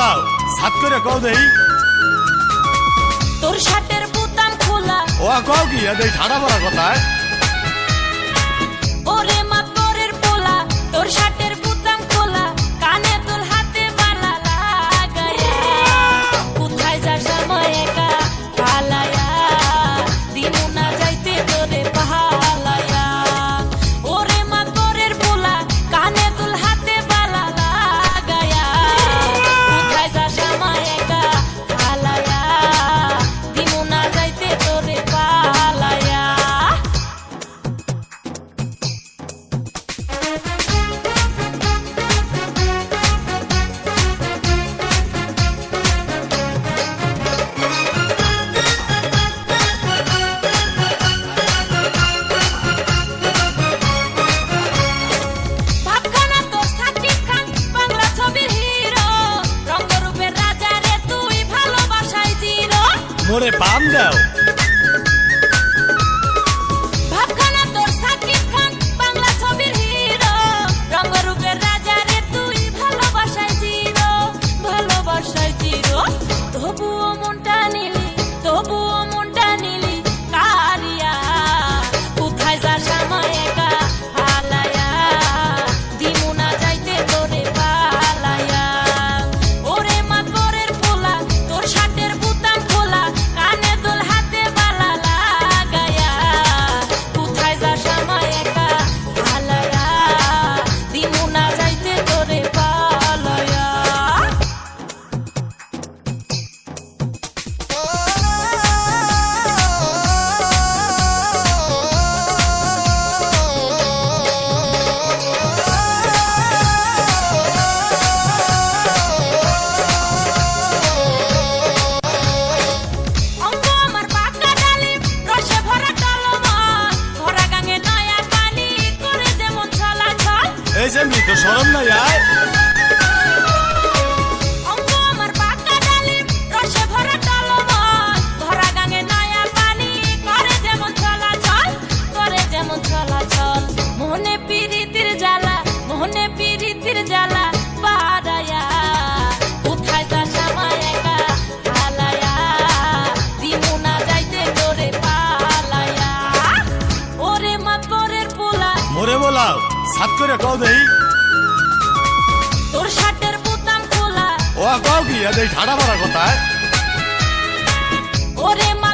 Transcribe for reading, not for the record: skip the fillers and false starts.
বলাও সাত করে কও দেই তোর শার্টের বোতাম খোলা ও কও কি এই ঠাড়া বড় কথায় ওরে মা তোরের পোলা তোর শার্টের বোতাম খোলা কানে তোর হাতে বালা লাগায়া কোথায় যাস আমার একা পালায়া দিনু না যাইতে তোরে পালায়া ওরে মা তোরের পোলা কানে তোর হাতে বালা লাগায়া কোথায় যাস আমার একা পালায়া দিনু না যাইতে তোরে পালায়া ভাবখানা তোর সাকিব খান বাংলা ছবির হিরো রঙ্গরূপের রাজা রে তুই ভালোবাসায় জিরো মোরে পাম দাও ভাবখানা তোর সাকিব খান বাংলা ছবির হিরো রঙ্গরূপের রাজা রে তুই ভালোবাসায় জিরো তবুও মনটা নিলি কারিয়া কোথায় যাস আমায় একা হালায়া দিমু না যাইতে তোরে পালায়া ওরে মা তোরের পোলা তোর শার্টের বোতাম খোলা কানে দোল হাতে বালা লাগায়া কোথায় যাস আমায় একা হালায়া দিমু না যাইতে তোরে পালায়া অঙ্গ আমার পাকা ডালিম রসে ভরা টলমা ভরা গাঙে নয়া পানি করে যেমন চলাচল এই যে মি তো শরম নাই আয় অঙ্গ আমার পাকা ডালিম রসে ভরা টলমা ভরা গাঙে নয়া পানি করে যেমন চলাচল মনে পিরিতির জ্বালা বাড়ায়া কোথায় যাস আমায় একা হালায়া দিমু না যাইতে তোরে পালায়া ওরে মা তোরের পোলা মোরে বলাও সাত করে কও দেই তোর শার্টের বোতাম খোলা ও কও কি এই ঠাড়া বড় কথায় ওরে মা